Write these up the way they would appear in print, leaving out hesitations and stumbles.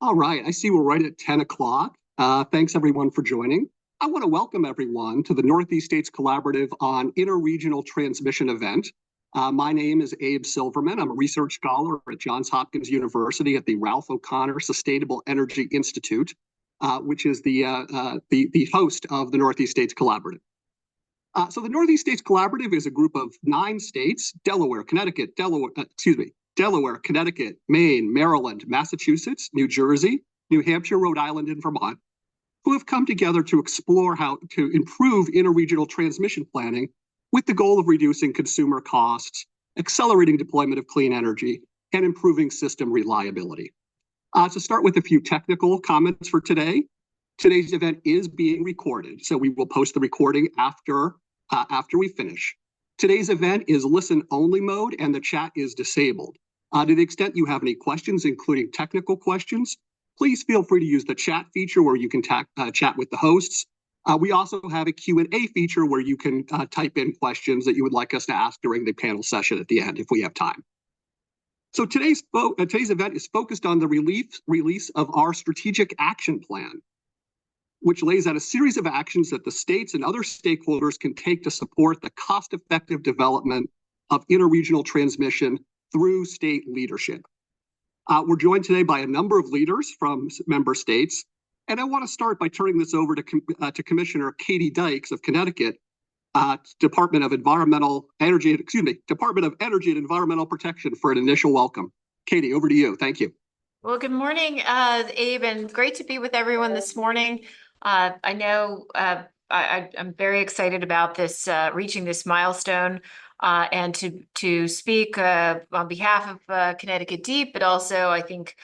All right, I see we're right at 10 o'clock. Thanks everyone for joining. I want to welcome everyone to the Northeast States Collaborative on Interregional Transmission event. My name is Abe Silverman. I'm a research scholar at Johns Hopkins University at the Ralph O'Connor Sustainable Energy Institute, which is the host of the Northeast States Collaborative. So the Northeast States Collaborative is a group of 9 states: Delaware, Connecticut, Maine, Maryland, Massachusetts, New Jersey, New Hampshire, Rhode Island, and Vermont, who have come together to explore how to improve interregional transmission planning with the goal of reducing consumer costs, accelerating deployment of clean energy, and improving system reliability. To start with a few technical comments for today, today's event is being recorded, so we will post the recording after we finish. Today's event is listen-only mode, and the chat is disabled. To the extent you have any questions, including technical questions, please feel free to use the chat feature where you can chat with the hosts. We also have a Q&A feature where you can type in questions that you would like us to ask during the panel session at the end if we have time. So today's event is focused on the release of our strategic action plan, which lays out a series of actions that the states and other stakeholders can take to support the cost-effective development of interregional transmission through state leadership. We're joined today by a number of leaders from member states, and I want to start by turning this over to Commissioner Katie Dykes of Connecticut, Department of Energy and Environmental Protection, for an initial welcome. Katie, over to you. Thank you. Well, good morning, Abe, and great to be with everyone this morning. I know I'm very excited about this reaching this milestone, and to speak on behalf of Connecticut Deep, but also I think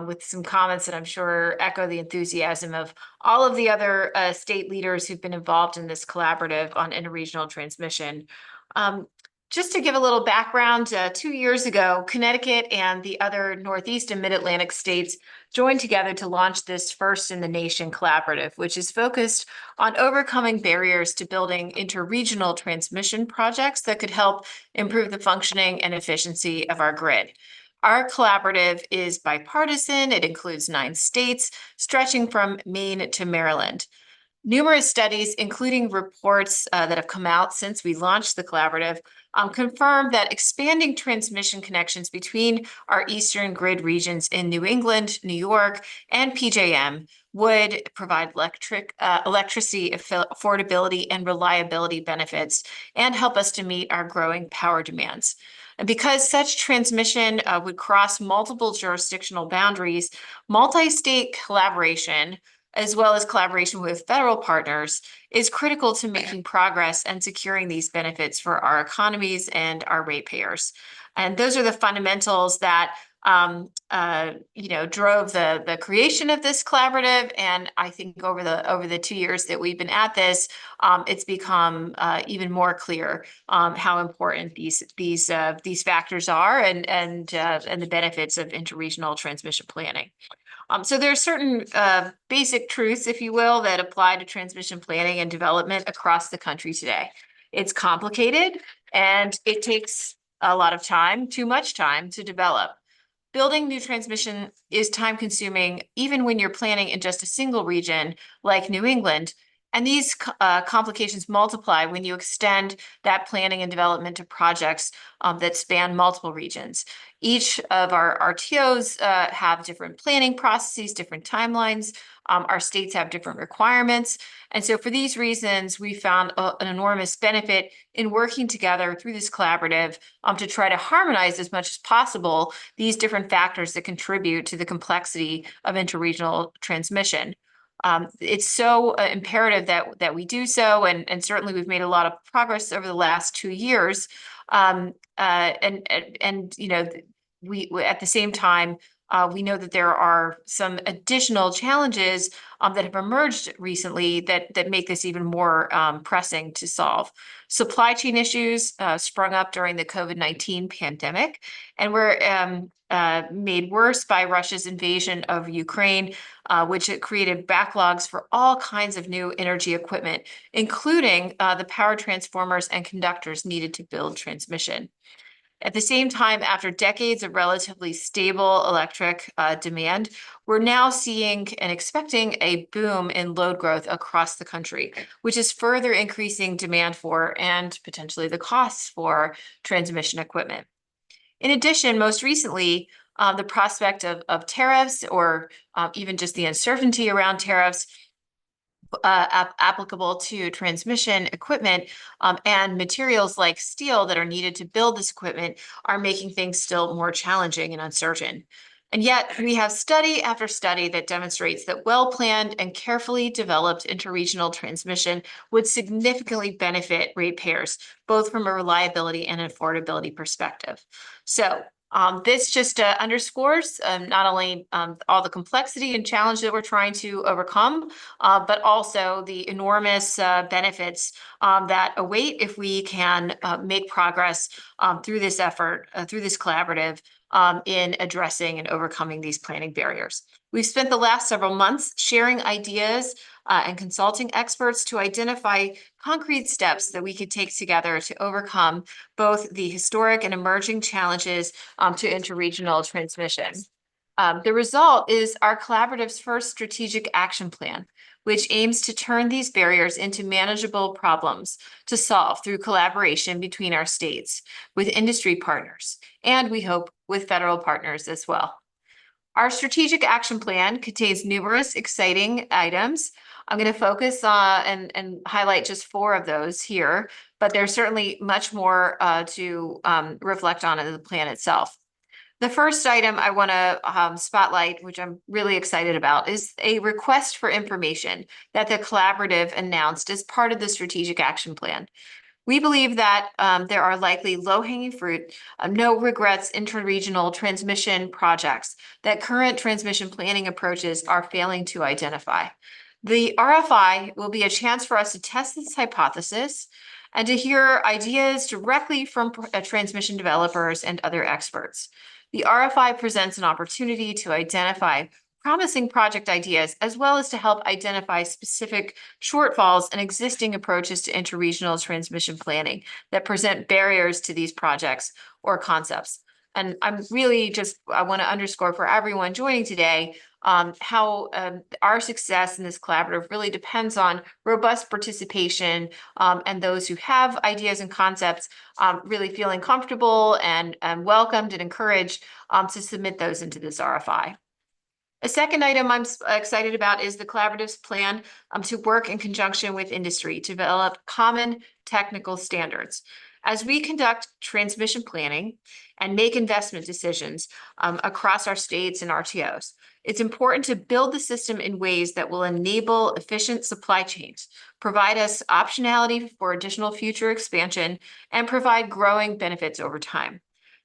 with some comments that I'm sure echo the enthusiasm of all of the other state leaders who've been involved in this collaborative on interregional transmission. Just to give a little background, 2 years ago, Connecticut and the other Northeast and Mid-Atlantic states joined together to launch this first-in-the-nation collaborative, which is focused on overcoming barriers to building interregional transmission projects that could help improve the functioning and efficiency of our grid. Our collaborative is bipartisan. It includes 9 states, stretching from Maine to Maryland. Numerous studies, including reports that have come out since we launched the collaborative, confirm that expanding transmission connections between our eastern grid regions in New England, New York, and PJM would provide electricity affordability and reliability benefits and help us to meet our growing power demands. And because such transmission would cross multiple jurisdictional boundaries, multi-state collaboration, as well as collaboration with federal partners, is critical to making progress and securing these benefits for our economies and our ratepayers. And those are the fundamentals that drove the creation of this collaborative. And I think over the 2 years that we've been at this, it's become even more clear how important these factors are and the benefits of interregional transmission planning. So there are certain basic truths, if you will, that apply to transmission planning and development across the country today. It's complicated and it takes a lot of time, too much time, to develop. Building new transmission is time consuming, even when you're planning in just a single region like New England. And these complications multiply when you extend that planning and development to projects that span multiple regions. Each of our RTOs have different planning processes, different timelines. Our states have different requirements. And so for these reasons, we found an enormous benefit in working together through this collaborative to try to harmonize as much as possible these different factors that contribute to the complexity of interregional transmission. It's so imperative that we do so, and certainly we've made a lot of progress over the last 2 years. We at the same time, we know that there are some additional challenges that have emerged recently that make this even more pressing to solve. Supply chain issues sprung up during the COVID-19 pandemic and were made worse by Russia's invasion of Ukraine, which created backlogs for all kinds of new energy equipment, including the power transformers and conductors needed to build transmission. At the same time, after decades of relatively stable electric demand, we're now seeing and expecting a boom in load growth across the country, which is further increasing demand for and potentially the costs for transmission equipment. In addition, most recently, the prospect of tariffs or even just the uncertainty around tariffs applicable to transmission equipment and materials like steel that are needed to build this equipment are making things still more challenging and uncertain. And yet we have study after study that demonstrates that well-planned and carefully developed interregional transmission would significantly benefit ratepayers, both from a reliability and affordability perspective. So this just underscores not only all the complexity and challenge that we're trying to overcome, but also the enormous benefits that await if we can make progress through this effort, through this collaborative in addressing and overcoming these planning barriers. We've spent the last several months sharing ideas and consulting experts to identify concrete steps that we could take together to overcome both the historic and emerging challenges to interregional transmission. The result is our collaborative's first strategic action plan, which aims to turn these barriers into manageable problems to solve through collaboration between our states, with industry partners, and we hope with federal partners as well. Our strategic action plan contains numerous exciting items. I'm going to focus on and highlight just 4 of those here, but there's certainly much more to reflect on in the plan itself. The first item I want to spotlight, which I'm really excited about, is a request for information that the collaborative announced as part of the strategic action plan. We believe that there are likely low-hanging fruit, no regrets interregional transmission projects that current transmission planning approaches are failing to identify. The RFI will be a chance for us to test this hypothesis and to hear ideas directly from transmission developers and other experts. The RFI presents an opportunity to identify promising project ideas, as well as to help identify specific shortfalls in existing approaches to interregional transmission planning that present barriers to these projects or concepts. And I'm really I want to underscore for everyone joining today how our success in this collaborative really depends on robust participation and those who have ideas and concepts really feeling comfortable and welcomed and encouraged to submit those into this RFI. A second item I'm excited about is the collaborative's plan to work in conjunction with industry to develop common technical standards. As we conduct transmission planning and make investment decisions across our states and RTOs, it's important to build the system in ways that will enable efficient supply chains, provide us optionality for additional future expansion, and provide growing benefits over time.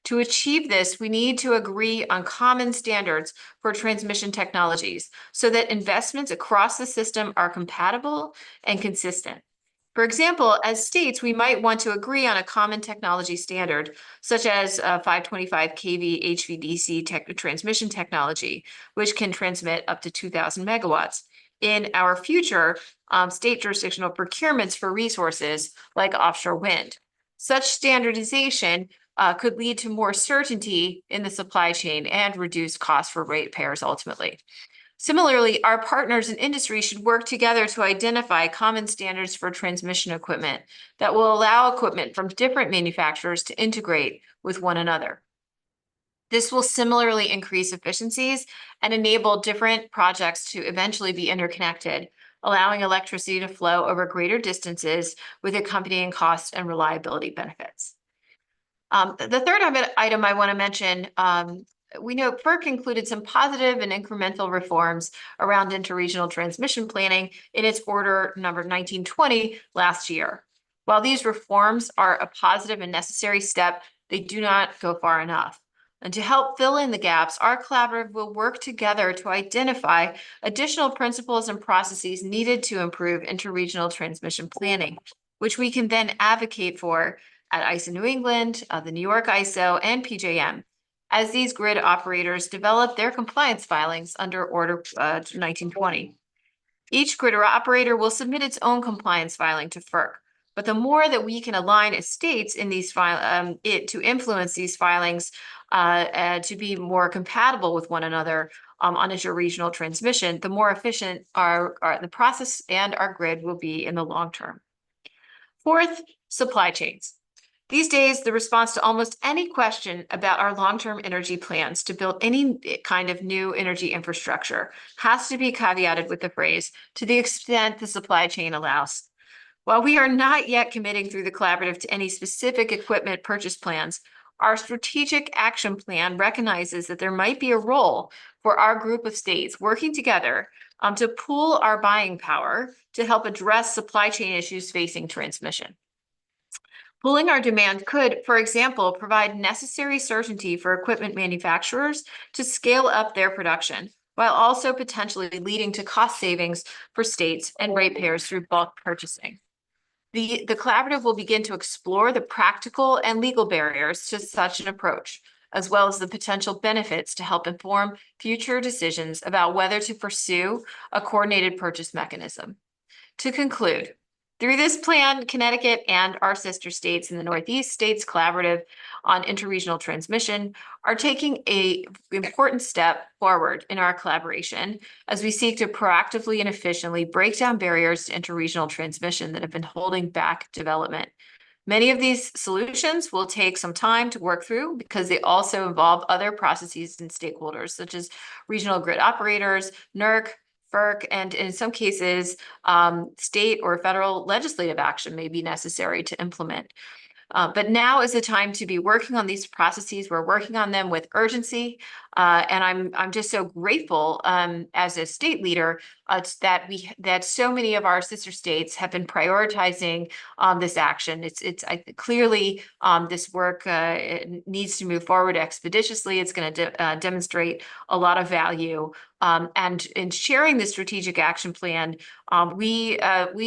To achieve this, we need to agree on common standards for transmission technologies so that investments across the system are compatible and consistent. For example, as states, we might want to agree on a common technology standard, such as 525 kV HVDC transmission technology, which can transmit up to 2,000 megawatts. In our future state jurisdictional procurements for resources like offshore wind. Such standardization could lead to more certainty in the supply chain and reduce costs for ratepayers ultimately. Similarly, our partners in industry should work together to identify common standards for transmission equipment that will allow equipment from different manufacturers to integrate with one another. This will similarly increase efficiencies and enable different projects to eventually be interconnected, allowing electricity to flow over greater distances with accompanying cost and reliability benefits. The third item I want to mention, we know FERC included some positive and incremental reforms around interregional transmission planning in its order number 1920 last year. While these reforms are a positive and necessary step, they do not go far enough. And to help fill in the gaps, our collaborative will work together to identify additional principles and processes needed to improve interregional transmission planning, which we can then advocate for at ISO New England, the New York ISO, and PJM, as these grid operators develop their compliance filings under Order 1920. Each grid operator will submit its own compliance filing to FERC, But the more that we can align as states in these to influence these filings to be more compatible with one another on interregional transmission, the more efficient the process and our grid will be in the long term. Fourth, supply chains. These days, the response to almost any question about our long-term energy plans to build any kind of new energy infrastructure has to be caveated with the phrase, to the extent the supply chain allows. While we are not yet committing through the collaborative to any specific equipment purchase plans, our strategic action plan recognizes that there might be a role for our group of states working together to pool our buying power to help address supply chain issues facing transmission. Pooling our demand could, for example, provide necessary certainty for equipment manufacturers to scale up their production, while also potentially leading to cost savings for states and ratepayers through bulk purchasing. The collaborative will begin to explore the practical and legal barriers to such an approach, as well as the potential benefits to help inform future decisions about whether to pursue a coordinated purchase mechanism. To conclude, through this plan, Connecticut and our sister states in the Northeast States Collaborative on Interregional Transmission are taking an important step forward in our collaboration as we seek to proactively and efficiently break down barriers to interregional transmission that have been holding back development. Many of these solutions will take some time to work through because they also involve other processes and stakeholders, such as regional grid operators, NERC, FERC, and in some cases, state or federal legislative action may be necessary to implement. But now is the time to be working on these processes. We're working on them with urgency, and I'm just so grateful as a state leader that so many of our sister states have been prioritizing this action. Clearly this work needs to move forward expeditiously. It's going to demonstrate a lot of value. And in sharing the strategic action plan, we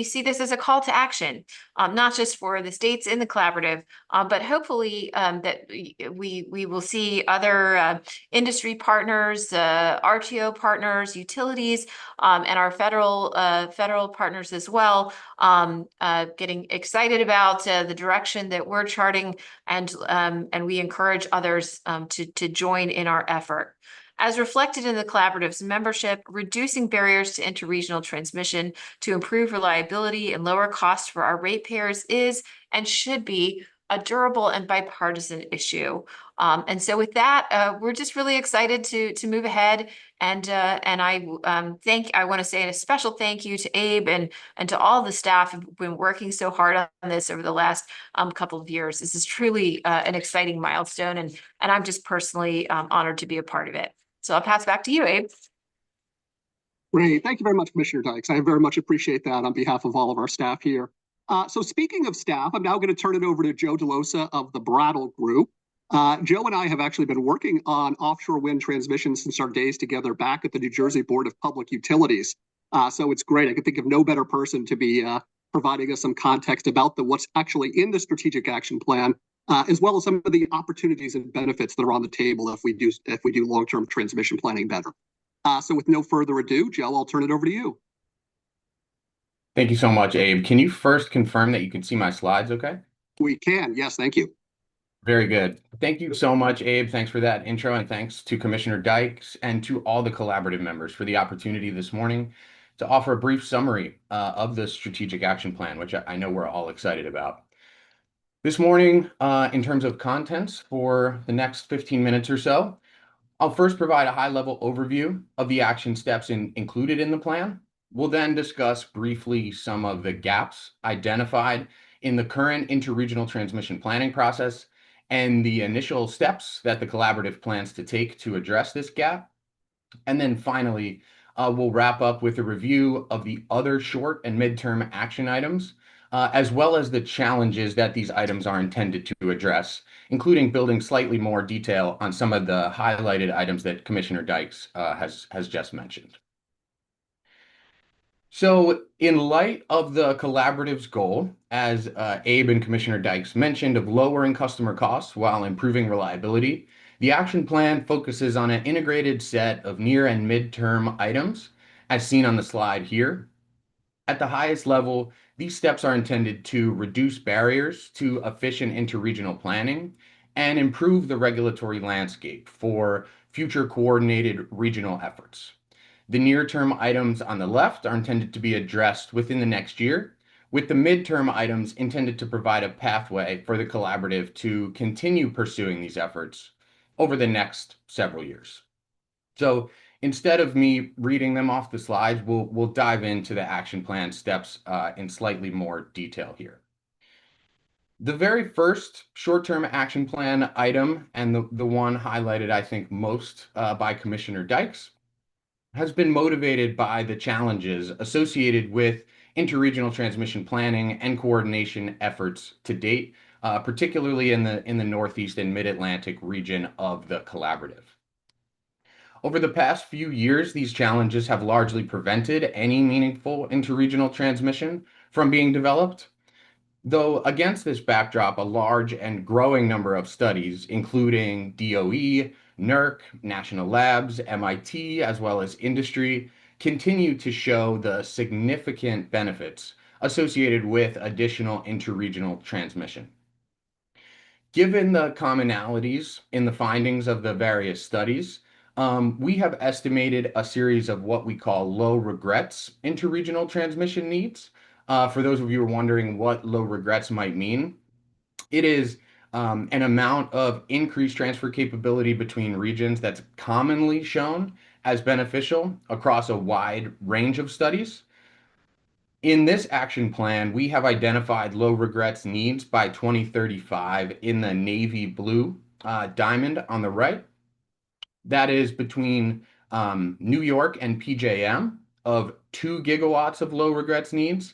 see this as a call to action, not just for the states in the collaborative, but hopefully that we will see other industry partners, RTO partners, utilities, and our federal partners as well, getting excited about the direction that we're charting, and we encourage others to join in our effort. As reflected in the collaborative's membership, reducing barriers to interregional transmission to improve reliability and lower costs for our ratepayers is and should be a durable and bipartisan issue. And so with that, we're just really excited to move ahead. And I want to say a special thank you to Abe and to all the staff who've been working so hard on this over the last couple of years. This is truly an exciting milestone, and I'm just personally honored to be a part of it. So I'll pass back to you, Abe. Great. Thank you very much, Commissioner Dykes. I very much appreciate that on behalf of all of our staff here. So speaking of staff, I'm now going to turn it over to Joe DeLosa of the Brattle Group. Joe and I have actually been working on offshore wind transmission since our days together back at the New Jersey Board of Public Utilities. So it's great. I can think of no better person to be providing us some context about what's actually in the strategic action plan, as well as some of the opportunities and benefits that are on the table if we do long-term transmission planning better. So with no further ado, Joe, I'll turn it over to you. Thank you so much, Abe. Can you first confirm that you can see my slides okay? We can. Yes, thank you. Very good. Thank you so much, Abe. Thanks for that intro, and thanks to Commissioner Dykes and to all the collaborative members for the opportunity this morning to offer a brief summary of the strategic action plan, which I know we're all excited about. This morning, in terms of contents for the next 15 minutes or so, I'll first provide a high-level overview of the action steps included in the plan. We'll then discuss briefly some of the gaps identified in the current interregional transmission planning process and the initial steps that the collaborative plans to take to address this gap. And then finally, we'll wrap up with a review of the other short and midterm action items, as well as the challenges that these items are intended to address, including building slightly more detail on some of the highlighted items that Commissioner Dykes has just mentioned. So in light of the collaborative's goal, as Abe and Commissioner Dykes mentioned, of lowering customer costs while improving reliability, the action plan focuses on an integrated set of near and midterm items, as seen on the slide here. At the highest level, these steps are intended to reduce barriers to efficient interregional planning and improve the regulatory landscape for future coordinated regional efforts. The near-term items on the left are intended to be addressed within the next year, with the midterm items intended to provide a pathway for the collaborative to continue pursuing these efforts over the next several years. So instead of me reading them off the slides, we'll dive into the action plan steps in slightly more detail here. The very first short-term action plan item, and the one highlighted, I think, most by Commissioner Dykes, has been motivated by the challenges associated with interregional transmission planning and coordination efforts to date, particularly in the Northeast and Mid-Atlantic region of the collaborative. Over the past few years, these challenges have largely prevented any meaningful interregional transmission from being developed. Though against this backdrop, a large and growing number of studies, including DOE, NERC, national labs, MIT, as well as industry, continue to show the significant benefits associated with additional interregional transmission. Given the commonalities in the findings of the various studies, we have estimated a series of what we call low regrets interregional transmission needs. For those of you who are wondering what low regrets might mean, it is an amount of increased transfer capability between regions that's commonly shown as beneficial across a wide range of studies. In this action plan, we have identified low regrets needs by 2035 in the navy blue diamond on the right. That is between New York and PJM of 2 gigawatts of low regrets needs,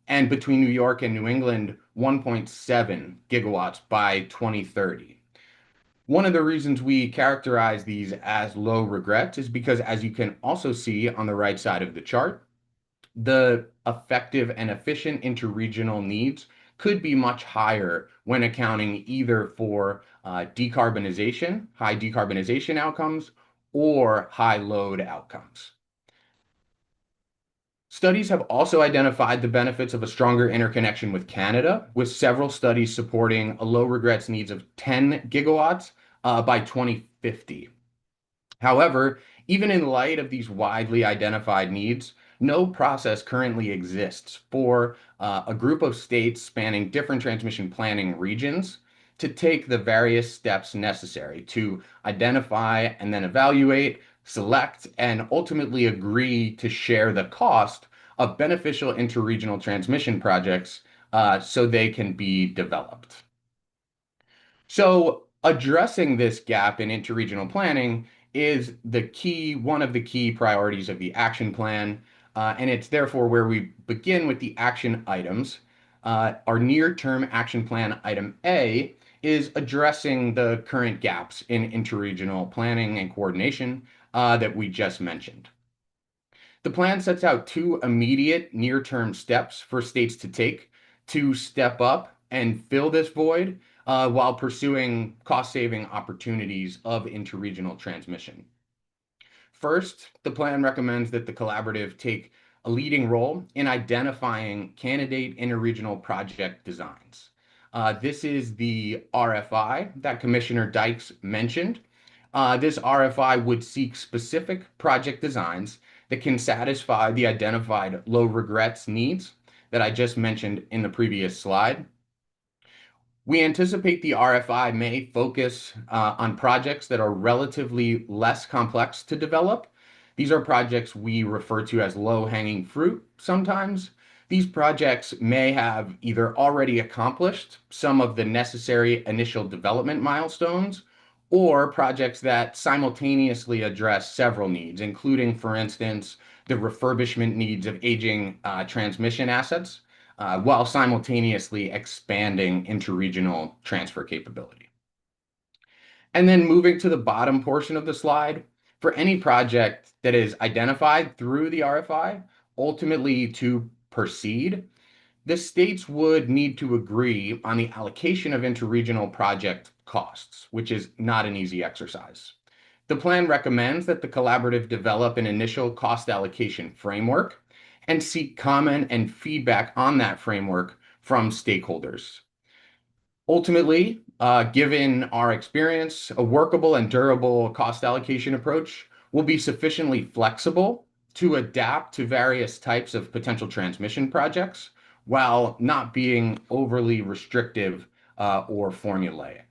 and between New York and New England, 1.7 gigawatts by 2030. One of the reasons we characterize these as low regrets is because, as you can also see on the right side of the chart, the effective and efficient interregional needs could be much higher when accounting either for decarbonization, high decarbonization outcomes, or high load outcomes. Studies have also identified the benefits of a stronger interconnection with Canada, with several studies supporting a low regrets needs of 10 gigawatts by 2050. However, even in light of these widely identified needs, no process currently exists for a group of states spanning different transmission planning regions to take the various steps necessary to identify and then evaluate, select, and ultimately agree to share the cost of beneficial interregional transmission projects so they can be developed. So addressing this gap in interregional planning is one of the key priorities of the action plan, and it's therefore where we begin with the action items. Our near-term action plan item A is addressing the current gaps in interregional planning and coordination that we just mentioned. The plan sets out 2 immediate near-term steps for states to take to step up and fill this void while pursuing cost-saving opportunities of interregional transmission. First, the plan recommends that the collaborative take a leading role in identifying candidate interregional project designs. This is the RFI that Commissioner Dykes mentioned. This RFI would seek specific project designs that can satisfy the identified low regrets needs that I just mentioned in the previous slide. We anticipate the RFI may focus on projects that are relatively less complex to develop. These are projects we refer to as low-hanging fruit sometimes. These projects may have either already accomplished some of the necessary initial development milestones, or projects that simultaneously address several needs, including, for instance, the refurbishment needs of aging transmission assets, while simultaneously expanding interregional transfer capability. And then moving to the bottom portion of the slide, for any project that is identified through the RFI, ultimately to proceed, the states would need to agree on the allocation of interregional project costs, which is not an easy exercise. The plan recommends that the collaborative develop an initial cost allocation framework, and seek comment and feedback on that framework from stakeholders. Ultimately, given our experience, a workable and durable cost allocation approach will be sufficiently flexible to adapt to various types of potential transmission projects while not being overly restrictive or formulaic.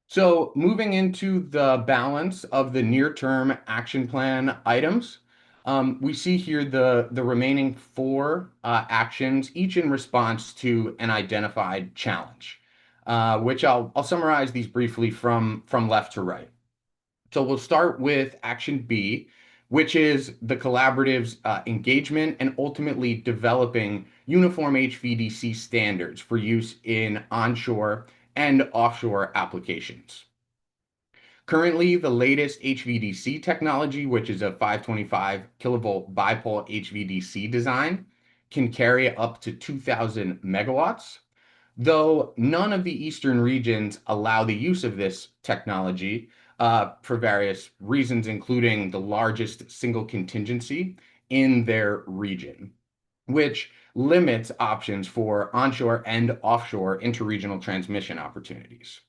So moving into the balance of the near-term action plan items, we see here the remaining four actions, each in response to an identified challenge, which I'll summarize these briefly from left to right. So we'll start with action B, which is the collaborative's engagement and ultimately developing uniform HVDC standards for use in onshore and offshore applications. Currently, the latest HVDC technology, which is a 525 kilovolt bipole HVDC design, can carry up to 2,000 megawatts, though none of the eastern regions allow the use of this technology for various reasons, including the largest single contingency in their region, which limits options for onshore and offshore interregional transmission opportunities.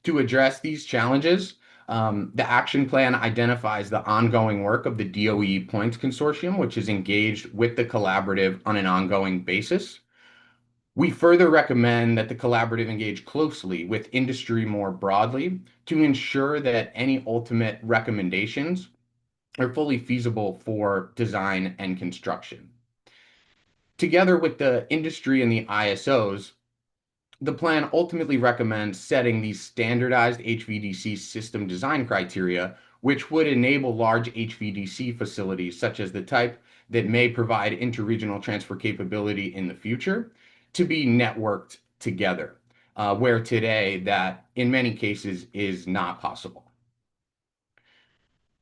To address these challenges, the action plan identifies the ongoing work of the DOE Points Consortium, which is engaged with the collaborative on an ongoing basis. We further recommend that the collaborative engage closely with industry more broadly to ensure that any ultimate recommendations are fully feasible for design and construction. Together with the industry and the ISOs, the plan ultimately recommends setting these standardized HVDC system design criteria, which would enable large HVDC facilities, such as the type that may provide interregional transfer capability in the future, to be networked together, where today that in many cases is not possible.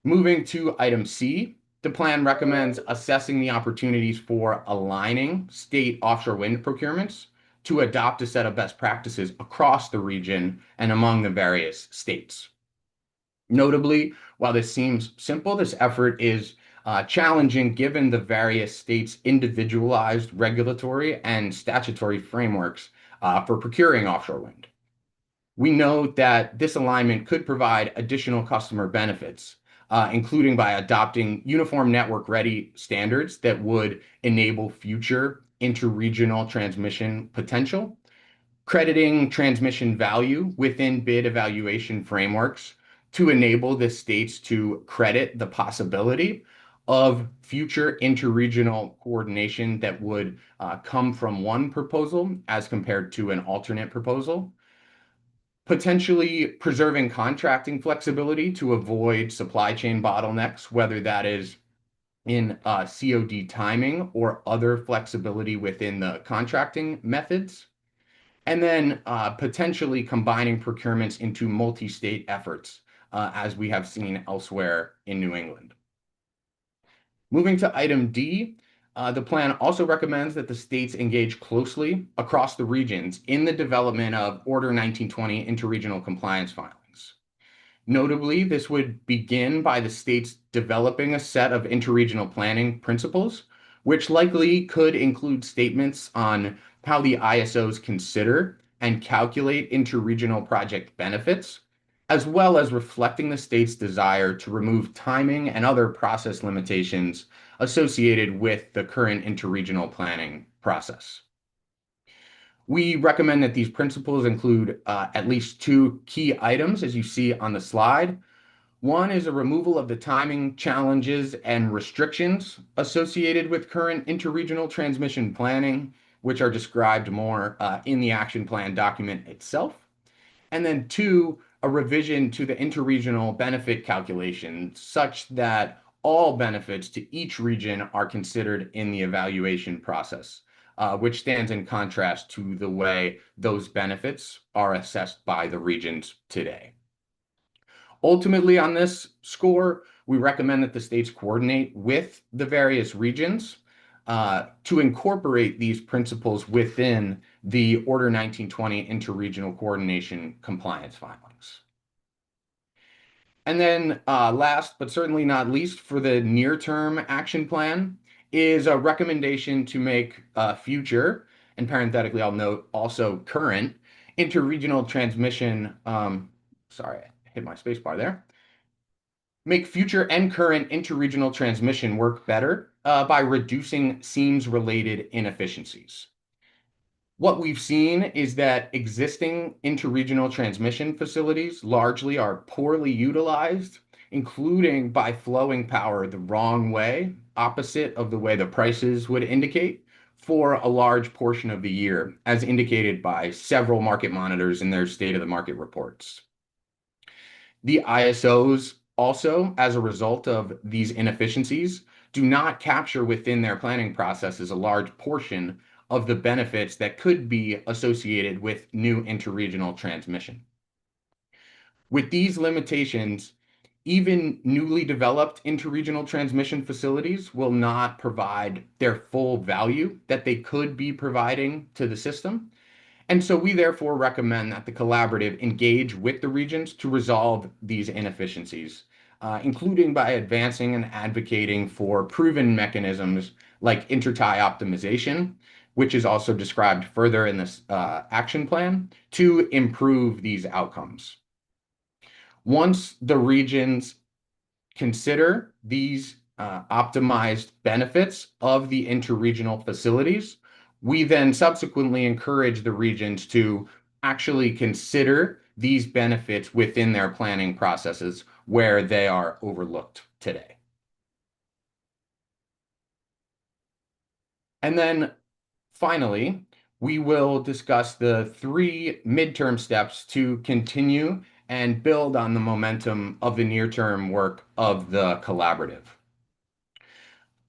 Moving to item C, the plan recommends assessing the opportunities for aligning state offshore wind procurements to adopt a set of best practices across the region and among the various states. Notably, while this seems simple, this effort is challenging given the various states' individualized regulatory and statutory frameworks for procuring offshore wind. We note that this alignment could provide additional customer benefits, including by adopting uniform network-ready standards that would enable future interregional transmission potential, crediting transmission value within bid evaluation frameworks to enable the states to credit the possibility of future interregional coordination that would come from one proposal as compared to an alternate proposal, potentially preserving contracting flexibility to avoid supply chain bottlenecks, whether that is in COD timing or other flexibility within the contracting methods, and then potentially combining procurements into multi-state efforts, as we have seen elsewhere in New England. Moving to item D, the plan also recommends that the states engage closely across the regions in the development of Order 1920 interregional compliance filings. Notably, this would begin by the states developing a set of interregional planning principles, which likely could include statements on how the ISOs consider and calculate interregional project benefits, as well as reflecting the state's desire to remove timing and other process limitations associated with the current interregional planning process. We recommend that these principles include at least two key items, as you see on the slide. One is a removal of the timing challenges and restrictions associated with current interregional transmission planning, which are described more in the action plan document itself. And then two, a revision to the interregional benefit calculation such that all benefits to each region are considered in the evaluation process, which stands in contrast to the way those benefits are assessed by the regions today. Ultimately, on this score, we recommend that the states coordinate with the various regions to incorporate these principles within the Order 1920 interregional coordination compliance filings. And then last but certainly not least, for the near-term action plan is a recommendation to make future, and parenthetically I'll note also current, interregional transmission, sorry, I hit my space bar there. Make future and current interregional transmission work better by reducing seams-related inefficiencies. What we've seen is that existing interregional transmission facilities largely are poorly utilized, including by flowing power the wrong way, opposite of the way the prices would indicate, for a large portion of the year, as indicated by several market monitors in their state of the market reports. The ISOs also, as a result of these inefficiencies, do not capture within their planning processes a large portion of the benefits that could be associated with new interregional transmission. With these limitations, even newly developed interregional transmission facilities will not provide their full value that they could be providing to the system. And so we therefore recommend that the collaborative engage with the regions to resolve these inefficiencies, including by advancing and advocating for proven mechanisms like intertie optimization, which is also described further in this action plan, to improve these outcomes. Once the regions consider these optimized benefits of the interregional facilities, we then subsequently encourage the regions to actually consider these benefits within their planning processes where they are overlooked today. And then finally, we will discuss the 3 midterm steps to continue and build on the momentum of the near-term work of the collaborative.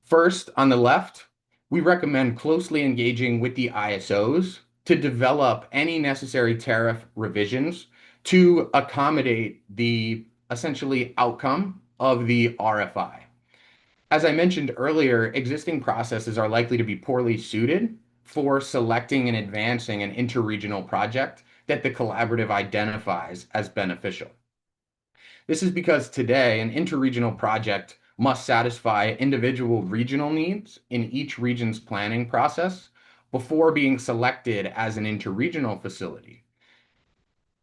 First, on the left, we recommend closely engaging with the ISOs to develop any necessary tariff revisions to accommodate the essentially outcome of the RFI. As I mentioned earlier, existing processes are likely to be poorly suited for selecting and advancing an interregional project that the collaborative identifies as beneficial. This is because today an interregional project must satisfy individual regional needs in each region's planning process before being selected as an interregional facility.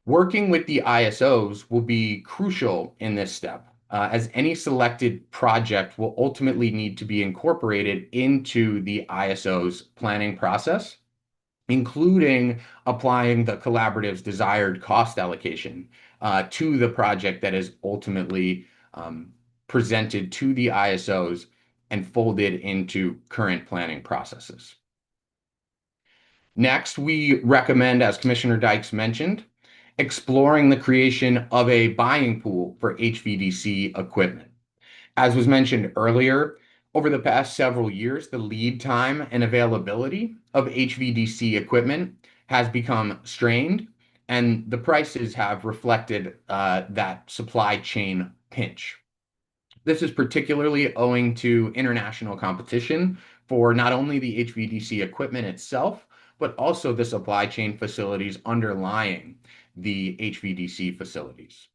Working with the ISOs will be crucial in this step, as any selected project will ultimately need to be incorporated into the ISO's planning process, including applying the collaborative's desired cost allocation to the project that is ultimately presented to the ISOs and folded into current planning processes. Next, we recommend, as Commissioner Dykes mentioned, exploring the creation of a buying pool for HVDC equipment. As was mentioned earlier, over the past several years, the lead time and availability of HVDC equipment has become strained, and the prices have reflected that supply chain pinch. This is particularly owing to international competition for not only the HVDC equipment itself, but also the supply chain facilities underlying the HVDC facilities.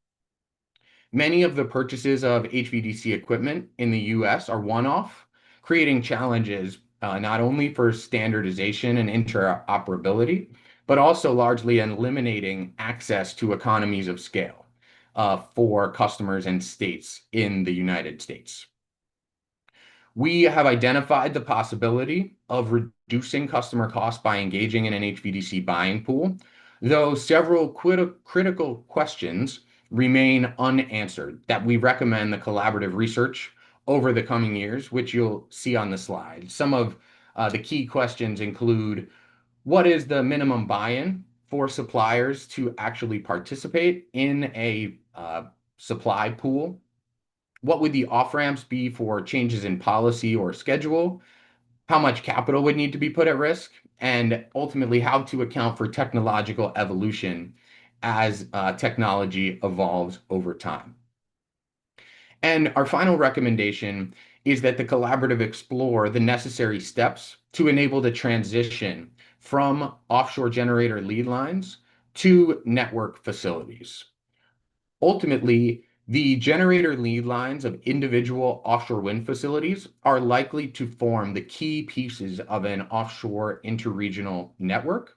Many of the purchases of HVDC equipment in the US are one-off, creating challenges not only for standardization and interoperability, but also largely eliminating access to economies of scale for customers and states in the United States. We have identified the possibility of reducing customer costs by engaging in an HVDC buying pool, though several critical questions remain unanswered that we recommend the collaborative research over the coming years, which you'll see on the slide. Some of the key questions include: what is the minimum buy-in for suppliers to actually participate in a supply pool? What would the off-ramps be for changes in policy or schedule? How much capital would need to be put at risk? And ultimately, how to account for technological evolution as technology evolves over time. And our final recommendation is that the collaborative explore the necessary steps to enable the transition from offshore generator lead lines to network facilities. Ultimately, The generator lead lines of individual offshore wind facilities are likely to form the key pieces of an offshore interregional network,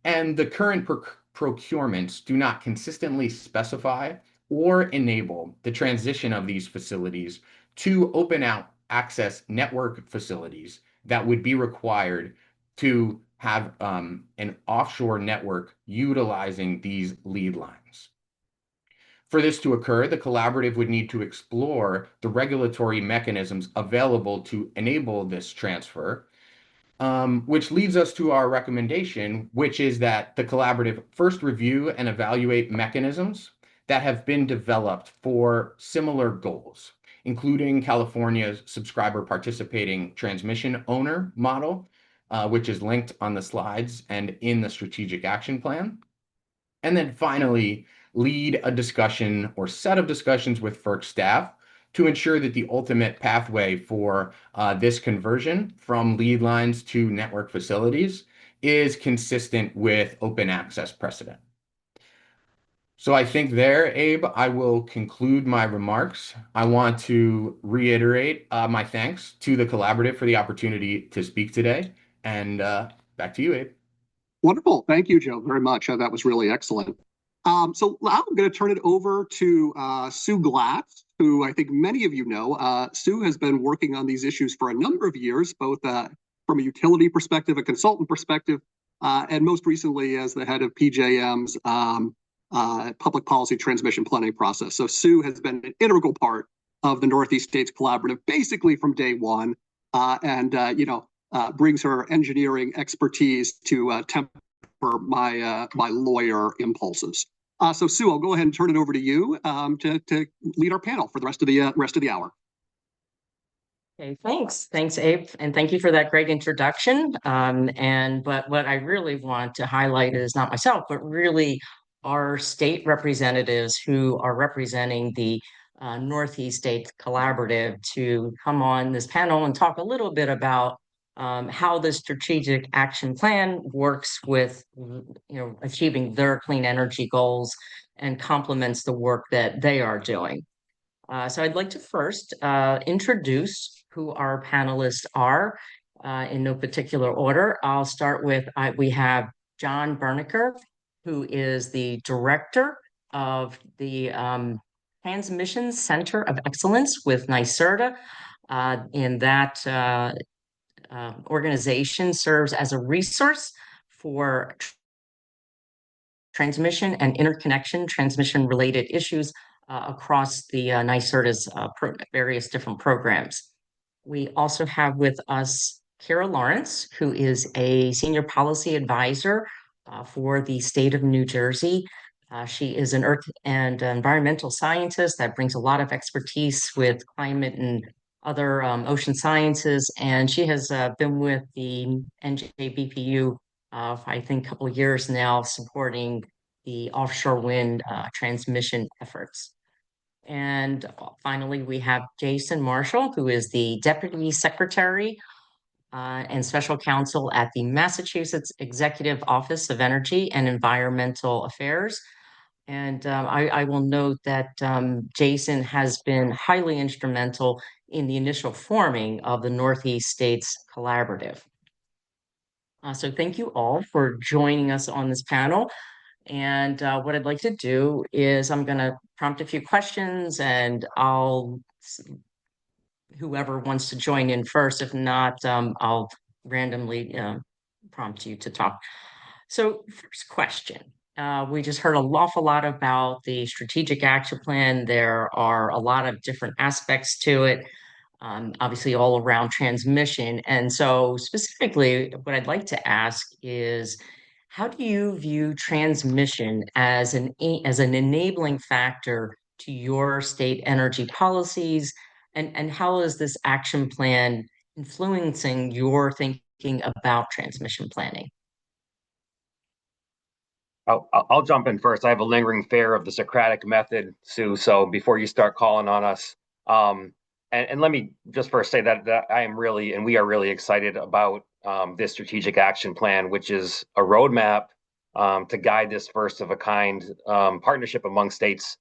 and the current procurements do not consistently specify or enable the transition of these facilities to open out access network facilities that would be required to have an offshore network utilizing these lead lines. For this to occur, the collaborative would need to explore the regulatory mechanisms available to enable this transfer, which leads us to our recommendation, which is that the collaborative first review and evaluate mechanisms that have been developed for similar goals, including California's subscriber participating transmission owner model, which is linked on the slides and in the strategic action plan. And then finally, lead a discussion or set of discussions with FERC staff to ensure that the ultimate pathway for this conversion from lead lines to network facilities is consistent with open access precedent. So I think there, Abe, I will conclude my remarks. I want to reiterate my thanks to the collaborative for the opportunity to speak today. And back to you, Abe. Wonderful. Thank you, Joe, very much. That was really excellent. So now I'm going to turn it over to Sue Glass, who I think many of you know. Sue has been working on these issues for a number of years, both from a utility perspective, a consultant perspective, and most recently as the head of PJM's public policy transmission planning process. So Sue has been an integral part of the Northeast States Collaborative, basically from day one, and brings her engineering expertise to temper my lawyer impulses. So Sue, I'll go ahead and turn it over to you to lead our panel for the rest of the hour. Okay, thanks, Abe, and thank you for that great introduction. But what I really want to highlight is not myself, but really our state representatives who are representing the Northeast State Collaborative to come on this panel and talk a little bit about how the strategic action plan works with achieving their clean energy goals and complements the work that they are doing. So I'd like to first introduce who our panelists are in no particular order. I'll start with, we have John Berneker, who is the director of the Transmission Center of Excellence with NYSERDA. In that organization serves as a resource for transmission and interconnection transmission related issues across the NYSERDA's various different programs. We also have with us Kara Lawrence, who is a senior policy advisor for the state of New Jersey. She is an earth and environmental scientist that brings a lot of expertise with climate and other ocean sciences, and she has been with the NJBPU I think a couple of years now, supporting the offshore wind transmission efforts. And finally, we have Jason Marshall, who is the Deputy Secretary and Special Counsel at the Massachusetts Executive Office of Energy and Environmental Affairs. And I will note that Jason has been highly instrumental in the initial forming of the Northeast States Collaborative. So thank you all for joining us on this panel. And what I'd like to do is I'm going to prompt a few questions, and whoever wants to join in first. If not, I'll randomly prompt you to talk. So first question. We just heard an awful lot about the strategic action plan. There are a lot of different aspects to it, obviously all around transmission. And so specifically, what I'd like to ask is, how do you view transmission as an enabling factor to your state energy policies? And how is this action plan influencing your thinking about transmission planning? I'll jump in first. I have a lingering fear of the Socratic method, Sue. So before you start calling on us, and let me just first say that I am really, and we are really excited about this strategic action plan, which is a roadmap to guide this first of a kind partnership among states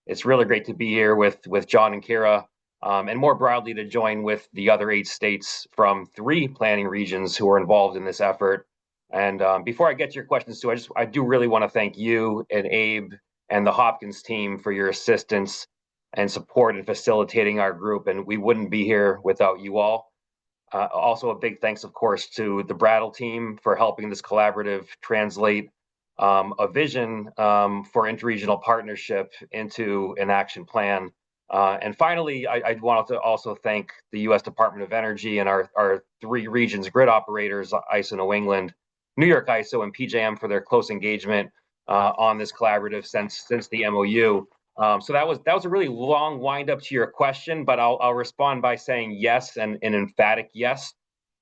It's really great to be here with John and Kira, and more broadly to join with the other 8 states from 3 planning regions who are involved in this effort. And before I get to your questions too, I do really want to thank you and Abe and the Hopkins team for your assistance and support in facilitating our group. And we wouldn't be here without you all. Also, a big thanks, of course, to the Brattle team for helping this collaborative translate a vision for interregional partnership into an action plan. And finally, I want to also thank the U.S. Department of Energy and our 3 regions grid operators, ISO New England, New York ISO, and PJM for their close engagement on this collaborative since the MOU. So that was a really long wind up to your question, but I'll respond by saying yes, and an emphatic yes,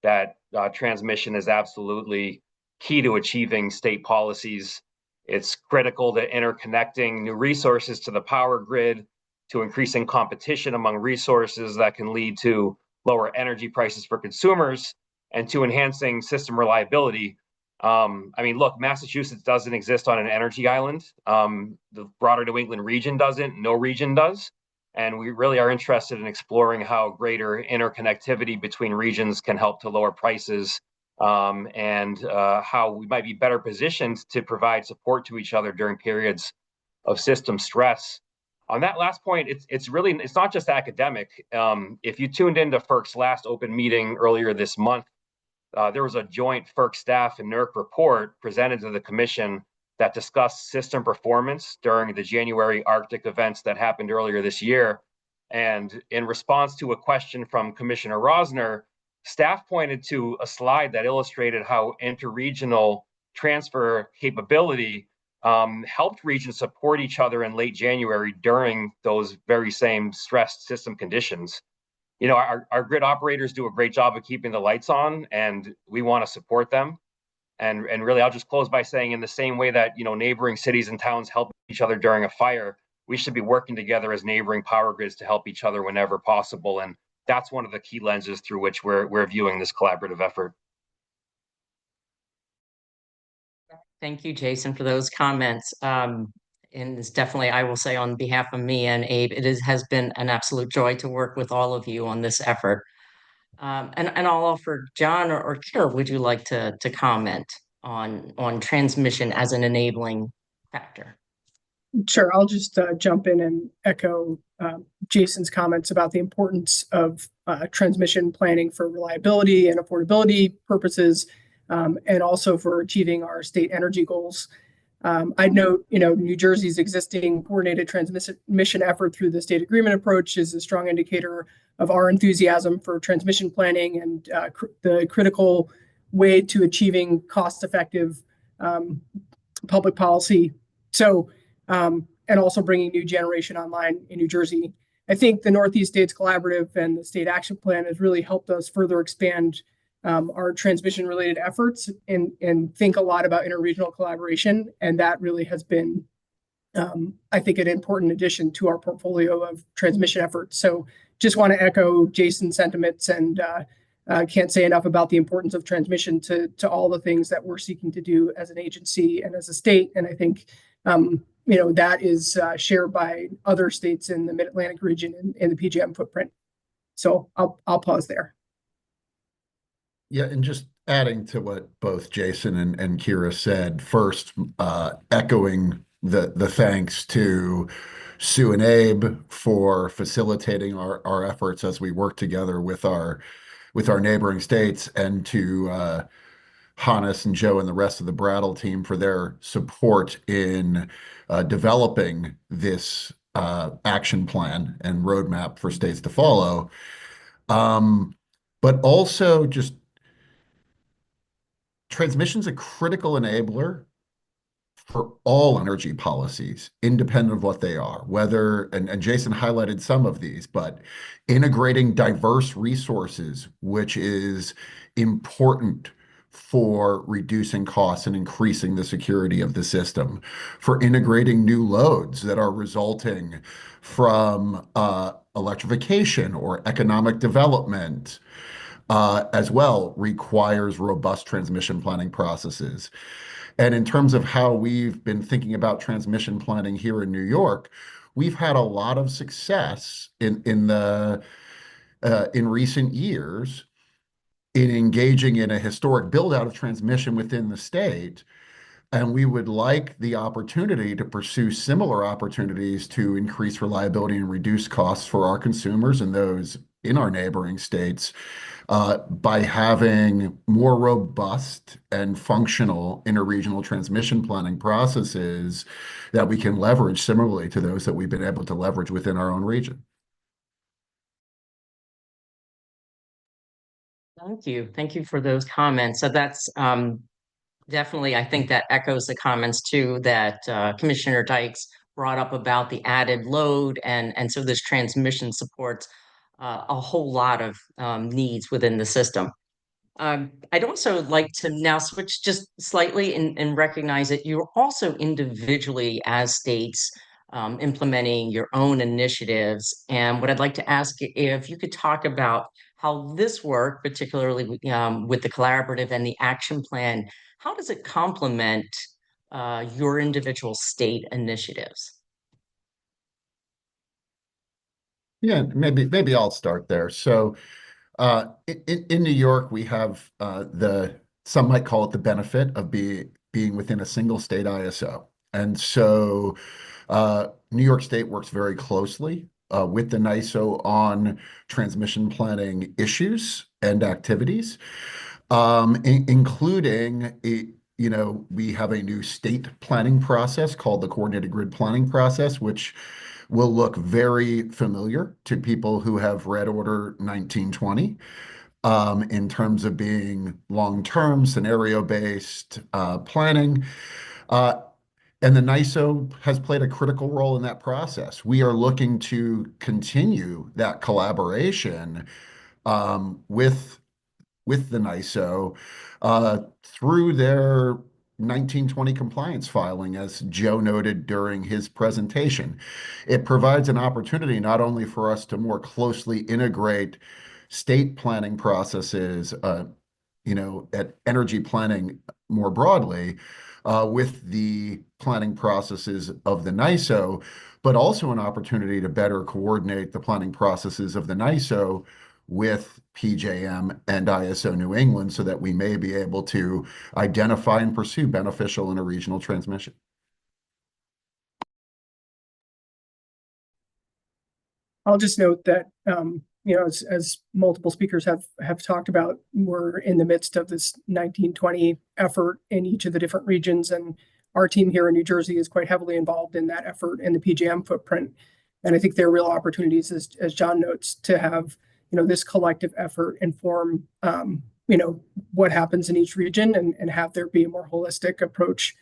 that transmission is absolutely key to achieving state policies. It's critical to interconnecting new resources to the power grid, to increasing competition among resources that can lead to lower energy prices for consumers, and to enhancing system reliability. I mean, look, Massachusetts doesn't exist on an energy island. The broader New England region doesn't, no region does. And we really are interested in exploring how greater interconnectivity between regions can help to lower prices, and how we might be better positioned to provide support to each other during periods of system stress. On that last point, it's not just academic. If you tuned into FERC's last open meeting earlier this month, there was a joint FERC staff and NERC report presented to the commission that discussed system performance during the January Arctic events that happened earlier this year. And in response to a question from Commissioner Rosner, staff pointed to a slide that illustrated how interregional transfer capability helped regions support each other in late January during those very same stressed system conditions. You know, our grid operators do a great job of keeping the lights on, and we want to support them. And really, I'll just close by saying, in the same way that, you know, neighboring cities and towns help each other during a fire, we should be working together as neighboring power grids to help each other whenever possible. And that's one of the key lenses through which we're viewing this collaborative effort. Thank you, Jason, for those comments. And it's definitely, I will say on behalf of me and Abe, has been an absolute joy to work with all of you on this effort. And I'll offer John or Kira, would you like to comment on transmission as an enabling factor? Sure, I'll just jump in and echo Jason's comments about the importance of transmission planning for reliability and affordability purposes, and also for achieving our state energy goals. I'd note, New Jersey's existing coordinated transmission effort through the state agreement approach is a strong indicator of our enthusiasm for transmission planning and the critical way to achieving cost-effective public policy. So, and also bringing new generation online in New Jersey. I think the Northeast States Collaborative and the State Action Plan has really helped us further expand our transmission-related efforts and think a lot about interregional collaboration. And that really has been, I think, an important addition to our portfolio of transmission efforts. So just want to echo Jason's sentiments, and can't say enough about the importance of transmission to all the things that we're seeking to do as an agency and as a state. And I think that is shared by other states in the Mid-Atlantic region and the PJM footprint. So I'll pause there. Yeah, and just adding to what both Jason and Kira said, first, echoing the thanks to Sue and Abe for facilitating our efforts as we work together with our neighboring states, and to Hannes and Joe and the rest of the Brattle team for their support in developing this action plan and roadmap for states to follow. But also, just transmission is a critical enabler for all energy policies, independent of what they are, whether, and Jason highlighted some of these, but integrating diverse resources, which is important for reducing costs and increasing the security of the system, for integrating new loads that are resulting from electrification or economic development, as well, requires robust transmission planning processes. And in terms of how we've been thinking about transmission planning here in New York, we've had a lot of success in recent years in engaging in a historic build out of transmission within the state. And we would like the opportunity to pursue similar opportunities to increase reliability and reduce costs for our consumers and those in our neighboring states by having more robust and functional interregional transmission planning processes that we can leverage similarly to those that we've been able to leverage within our own region. Thank you. Thank you for those comments. So that's definitely, I think that echoes the comments too that Commissioner Dykes brought up about the added load. And so this transmission supports a whole lot of needs within the system. I'd also like to now switch just slightly and recognize that you're also individually as states implementing your own initiatives. And what I'd like to ask if you could talk about how this work, particularly with the collaborative and the action plan, how does it complement your individual state initiatives? Yeah, maybe I'll start there. So in New York, we have some might call it the benefit of being within a single state ISO. And so New York State works very closely with the NISO on transmission planning issues and activities, including we have a new state planning process called the Coordinated Grid Planning Process, which will look very familiar to people who have read Order 1920 in terms of being long-term, scenario-based planning. And the NISO has played a critical role in that process. We are looking to continue that collaboration with the NISO through their 1920 compliance filing, as Joe noted during his presentation. It provides an opportunity not only for us to more closely integrate state planning processes, at energy planning more broadly, with the planning processes of the NISO, but also an opportunity to better coordinate the planning processes of the NISO with PJM and ISO New England so that we may be able to identify and pursue beneficial interregional transmission. I'll just note that, as multiple speakers have talked about, we're in the midst of this 1920 effort in each of the different regions, and our team here in New Jersey is quite heavily involved in that effort in the PJM footprint. And I think there are real opportunities, as John notes, to have this collective effort inform what happens in each region and have there be a more holistic approach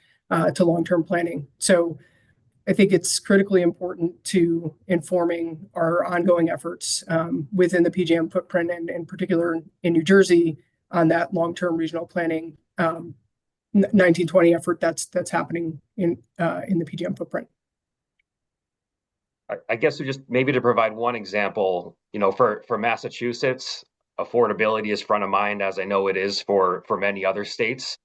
to long-term planning. So I think it's critically important to informing our ongoing efforts within the PJM footprint and in particular in New Jersey on that long-term regional planning 1920 effort that's happening in the PJM footprint. I guess just maybe to provide one example, for Massachusetts, affordability is front of mind, as I know it is for many other states.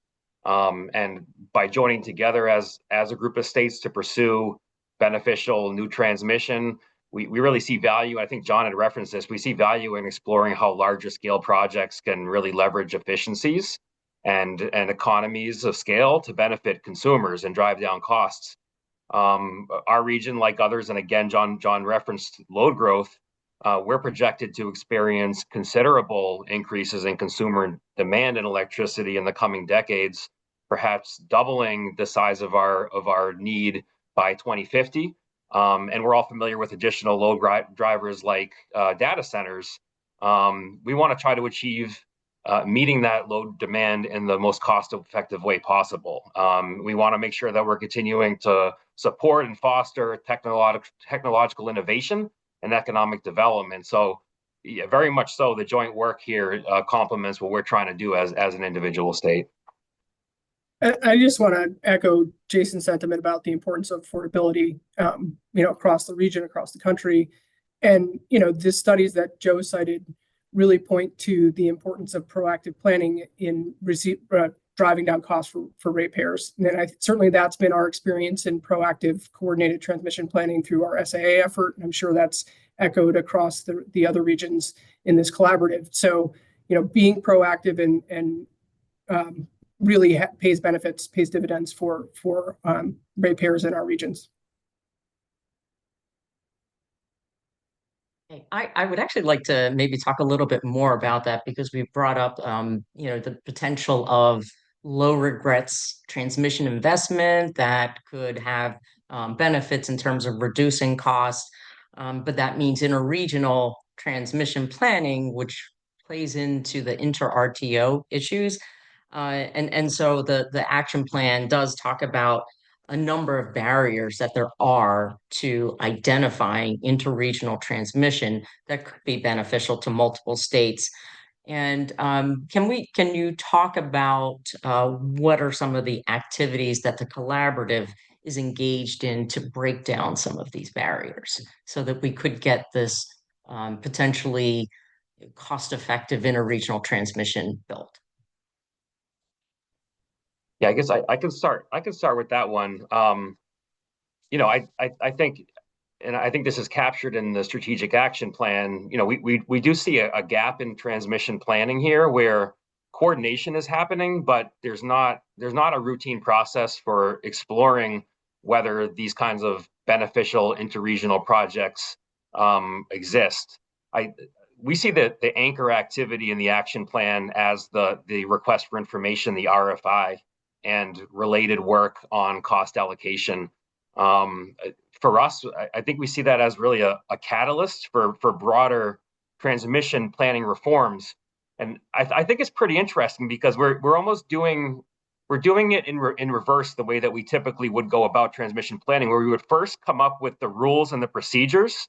And by joining together as a group of states to pursue beneficial new transmission, we really see value. I think John had referenced this. We see value in exploring how larger scale projects can really leverage efficiencies and economies of scale to benefit consumers and drive down costs. Our region, like others, and again, John referenced load growth, we're projected to experience considerable increases in consumer demand in electricity in the coming decades, perhaps doubling the size of our need by 2050. And we're all familiar with additional load drivers like data centers. We want to try to achieve meeting that load demand in the most cost-effective way possible. We want to make sure that we're continuing to support and foster technological innovation and economic development. So yeah, very much so, the joint work here complements what we're trying to do as an individual state. I just want to echo Jason's sentiment about the importance of affordability, across the region, across the country. And, the studies that Joe cited really point to the importance of proactive planning in driving down costs for ratepayers. And certainly that's been our experience in proactive coordinated transmission planning through our SAA effort. And I'm sure that's echoed across the other regions in this collaborative. So, being proactive and really pays dividends for ratepayers in our regions. I would actually like to maybe talk a little bit more about that, because we brought up, the potential of low regrets transmission investment that could have benefits in terms of reducing costs. But that means interregional transmission planning, which plays into the inter-RTO issues. And so the action plan does talk about a number of barriers that there are to identifying interregional transmission that could be beneficial to multiple states. And can you talk about what are some of the activities that the collaborative is engaged in to break down some of these barriers so that we could get this potentially cost-effective interregional transmission built? Yeah, I guess I can start. I can start with that one. I think, and I think this is captured in the strategic action plan. We do see a gap in transmission planning here, where coordination is happening, but there's not a routine process for exploring whether these kinds of beneficial interregional projects exist. We see the anchor activity in the action plan as the request for information, the RFI, and related work on cost allocation. For us, I think we see that as really a catalyst for broader transmission planning reforms. And I think it's pretty interesting, because we're almost doing it in reverse, the way that we typically would go about transmission planning, where we would first come up with the rules and the procedures.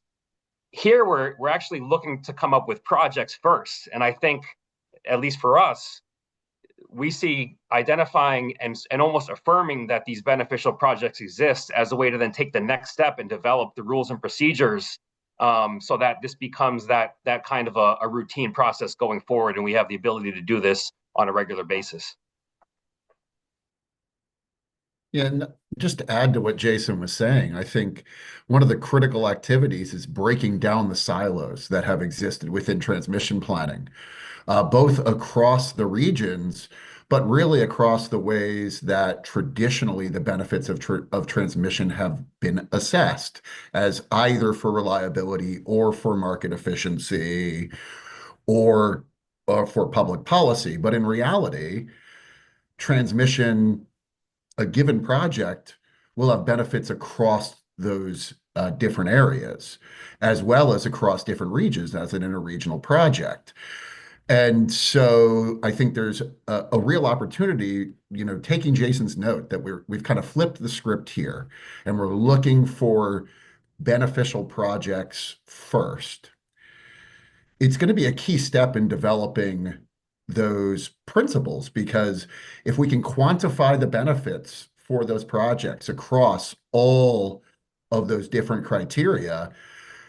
Here we're actually looking to come up with projects first. And I think, at least for us, we see identifying and almost affirming that these beneficial projects exist as a way to then take the next step and develop the rules and procedures, so that this becomes that kind of a routine process going forward, and we have the ability to do this on a regular basis. Yeah, and just to add to what Jason was saying, I think one of the critical activities is breaking down the silos that have existed within transmission planning, both across the regions, but really across the ways that traditionally the benefits of transmission have been assessed, as either for reliability or for market efficiency or for public policy. But in reality, transmission, a given project, will have benefits across those different areas, as well as across different regions as an interregional project. And so I think there's a real opportunity, taking Jason's note that we've kind of flipped the script here, and we're looking for beneficial projects first. It's going to be a key step in developing those principles, because if we can quantify the benefits for those projects across all of those different criteria,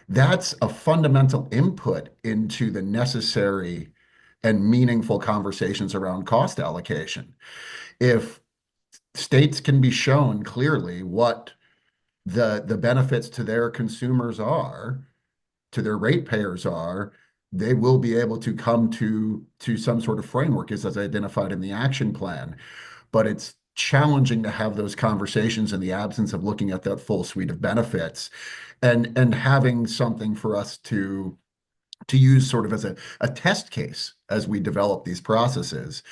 that's a fundamental input into the necessary and meaningful conversations around cost allocation. If states can be shown clearly what the benefits to their consumers are, to their ratepayers are, they will be able to come to some sort of framework as identified in the action plan. But it's challenging to have those conversations in the absence of looking at that full suite of benefits, and having something for us to use sort of as a test case as we develop these processes.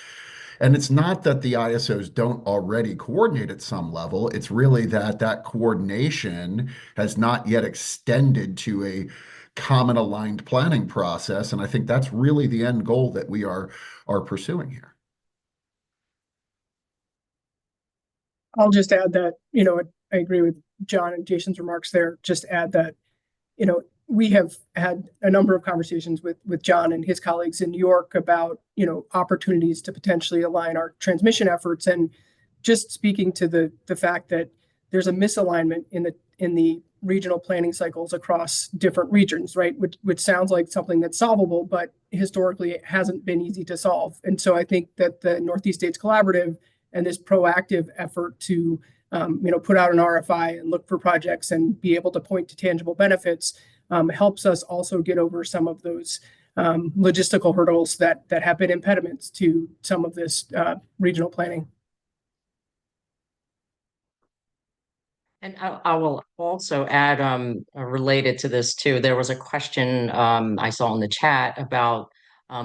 And it's not that the ISOs don't already coordinate at some level. It's really that coordination has not yet extended to a common aligned planning process. And I think that's really the end goal that we are pursuing here. I'll just add that, I agree with John and Jason's remarks there. Just add that, we have had a number of conversations with John and his colleagues in New York about, opportunities to potentially align our transmission efforts. And just speaking to the fact that there's a misalignment in the regional planning cycles across different regions, right? Which sounds like something that's solvable, but historically it hasn't been easy to solve. And so I think that the Northeast States Collaborative and this proactive effort to put out an RFI and look for projects and be able to point to tangible benefits helps us also get over some of those logistical hurdles that have been impediments to some of this regional planning. And I will also add, related to this too, there was a question I saw in the chat about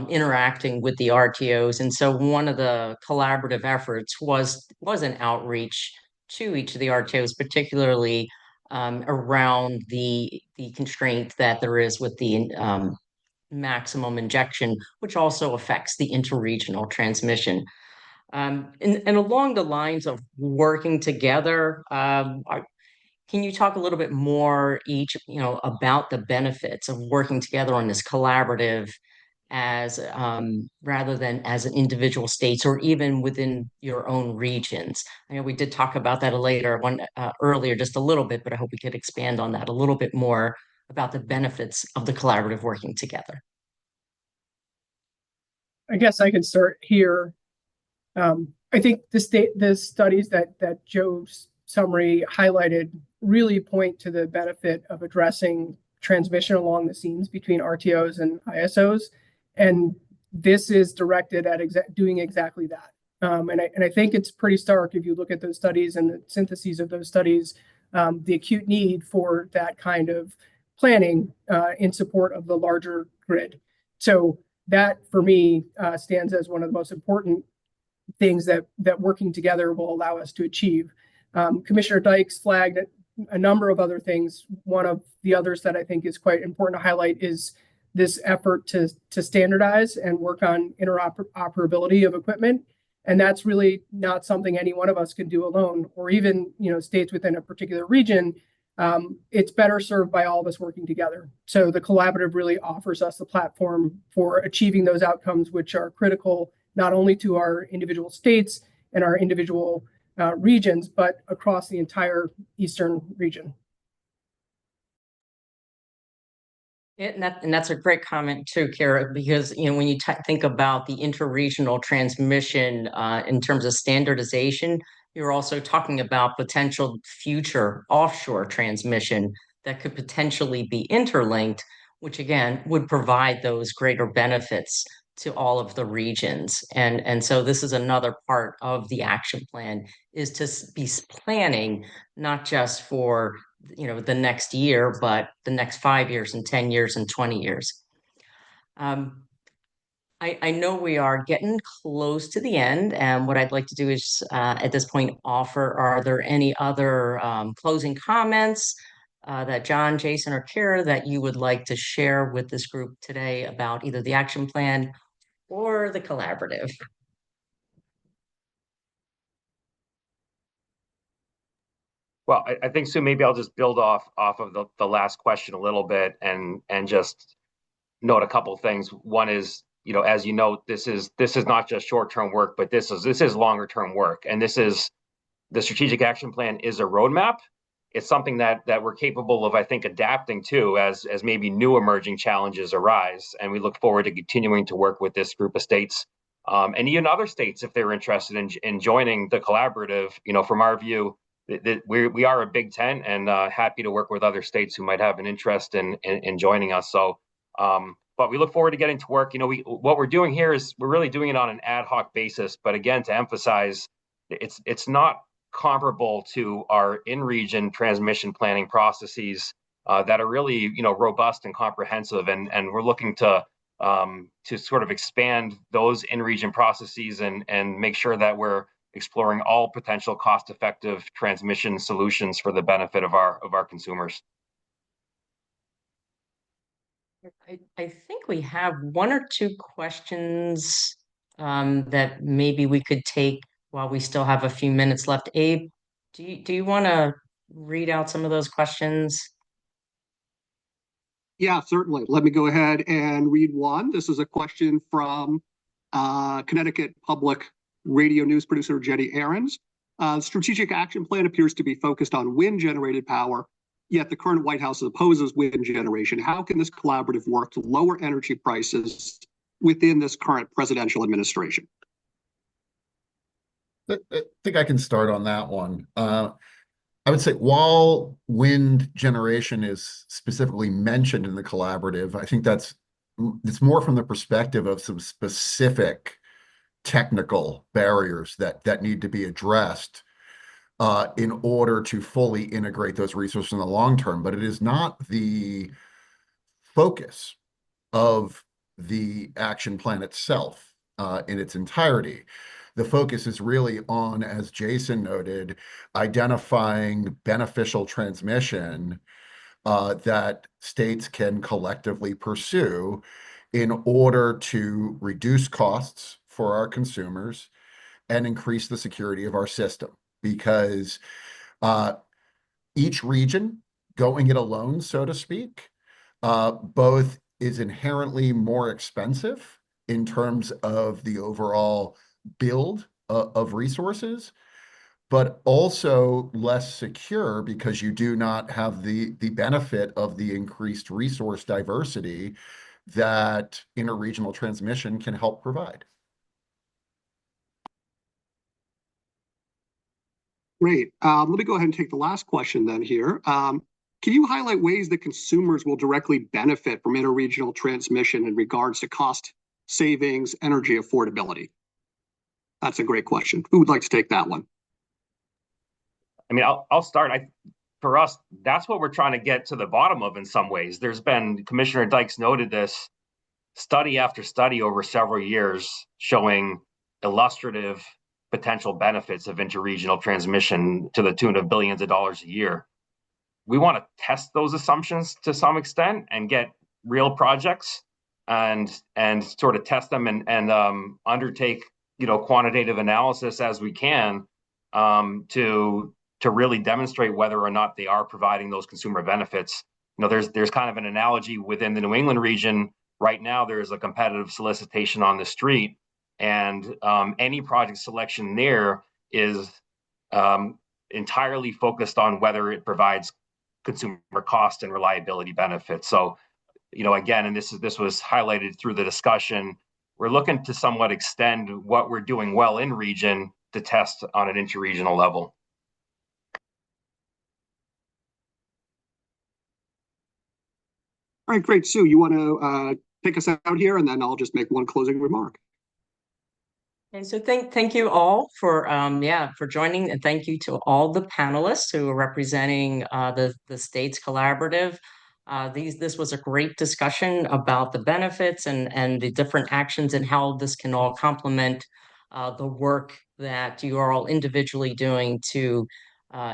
interacting with the RTOs. And so one of the collaborative efforts was an outreach to each of the RTOs, particularly around the constraint that there is with the maximum injection, which also affects the interregional transmission. And along the lines of working together, can you talk a little bit more about the benefits of working together on this collaborative as rather than as an individual states or even within your own regions? I know we did talk about that earlier just a little bit, but I hope we could expand on that a little bit more about the benefits of the collaborative working together. I guess I can start here. I think the studies that Joe's summary highlighted really point to the benefit of addressing transmission along the seams between RTOs and ISOs, and this is directed at doing exactly that. And I think it's pretty stark if you look at those studies and the syntheses of those studies, the acute need for that kind of planning in support of the larger grid. So that, for me, stands as one of the most important things that working together will allow us to achieve. Commissioner Dykes flagged a number of other things. One of the others that I think is quite important to highlight is this effort to standardize and work on interoperability of equipment. And that's really not something any one of us can do alone, or even states within a particular region. It's better served by all of us working together. So the collaborative really offers us the platform for achieving those outcomes, which are critical not only to our individual states and our individual regions, but across the entire Eastern region. And that's a great comment too, Kara, because when you think about the interregional transmission in terms of standardization, you're also talking about potential future offshore transmission that could potentially be interlinked, which again would provide those greater benefits to all of the regions. And so this is another part of the action plan, is to be planning not just for the next year, but the next 5 years and 10 years and 20 years. I know we are getting close to the end, and what I'd like to do is at this point are there any other closing comments that John, Jason, or Kara that you would like to share with this group today about either the action plan or the collaborative? Well, I think, Sue, maybe I'll just build off of the last question a little bit and just note a couple of things. One is, as you note, this is not just short-term work, but this is longer-term work. And the strategic action plan is a roadmap. It's something that we're capable of, I think, adapting to as maybe new emerging challenges arise. And we look forward to continuing to work with this group of states and even other states if they're interested in joining the collaborative. From our view, we are a Big Tent, and happy to work with other states who might have an interest in joining us. So, but we look forward to getting to work. What we're doing here is we're really doing it on an ad hoc basis. But again, to emphasize, it's not comparable to our in-region transmission planning processes that are really robust and comprehensive, and we're looking to sort of expand those in-region processes and make sure that we're exploring all potential cost-effective transmission solutions for the benefit of our consumers. I think we have one or two questions that maybe we could take while we still have a few minutes left. Abe, do you want to read out some of those questions? Yeah, certainly. Let me go ahead and read one. This is a question from Connecticut Public Radio news producer Jenny Ahrens. Strategic action plan appears to be focused on wind-generated power, yet the current White House opposes wind generation. How can this collaborative work to lower energy prices within this current presidential administration? I think I can start on that one. I would say while wind generation is specifically mentioned in the collaborative, I think it's more from the perspective of some specific technical barriers that need to be addressed in order to fully integrate those resources in the long term. But it is not the focus of the action plan itself in its entirety. The focus is really on, as Jason noted, identifying beneficial transmission that states can collectively pursue in order to reduce costs for our consumers and increase the security of our system. Because each region going it alone, so to speak, both is inherently more expensive in terms of the overall build of resources, but also less secure because you do not have the benefit of the increased resource diversity that interregional transmission can help provide. Great. Let me go ahead and take the last question then here. Can you highlight ways that consumers will directly benefit from interregional transmission in regards to cost savings, energy affordability? That's a great question. Who would like to take that one? I mean, I'll start. For us, that's what we're trying to get to the bottom of in some ways. There's been, Commissioner Dykes noted this, study after study over several years showing illustrative potential benefits of interregional transmission to the tune of billions of dollars a year. We want to test those assumptions to some extent and get real projects and sort of test them and undertake quantitative analysis as we can to really demonstrate whether or not they are providing those consumer benefits. There's kind of an analogy within the New England region right now. There's a competitive solicitation on the street, and any project selection there is entirely focused on whether it provides consumer cost and reliability benefits. So, again, and this was highlighted through the discussion, we're looking to somewhat extend what we're doing well in region to test on an interregional level. All right, great. Sue, you want to take us out here, and then I'll just make one closing remark. And so thank you all for joining, and thank you to all the panelists who are representing the state's collaborative. This was a great discussion about the benefits and the different actions and how this can all complement the work that you are all individually doing to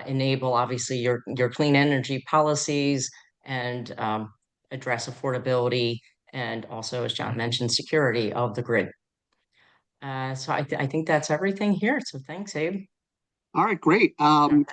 enable, obviously, your clean energy policies and address affordability and also, as John mentioned, security of the grid. So I think that's everything here. So thanks, Abe. All right, great.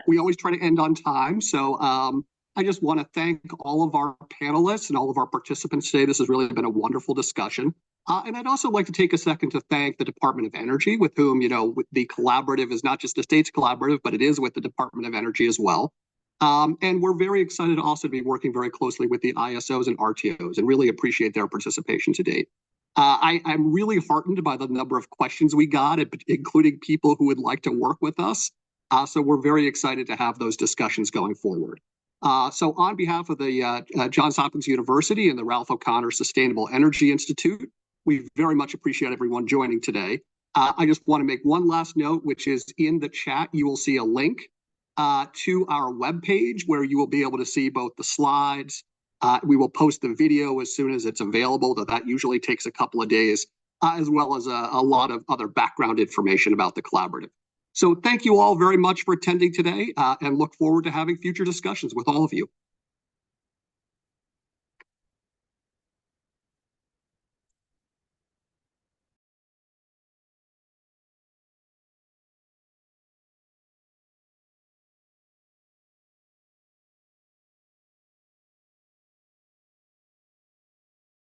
We always try to end on time. So I just want to thank all of our panelists and all of our participants today. This has really been a wonderful discussion. And I'd also like to take a second to thank the Department of Energy, with whom, the collaborative is not just the state's collaborative, but it is with the Department of Energy as well. And we're very excited also to be working very closely with the ISOs and RTOs and really appreciate their participation to date. I'm really heartened by the number of questions we got, including people who would like to work with us. So we're very excited to have those discussions going forward. So on behalf of the Johns Hopkins University and the Ralph O'Connor Sustainable Energy Institute, we very much appreciate everyone joining today. I just want to make one last note, which is in the chat, you will see a link to our webpage where you will be able to see both the slides. We will post the video as soon as it's available, though that usually takes a couple of days, as well as a lot of other background information about the collaborative. So thank you all very much for attending today, and look forward to having future discussions with all of you.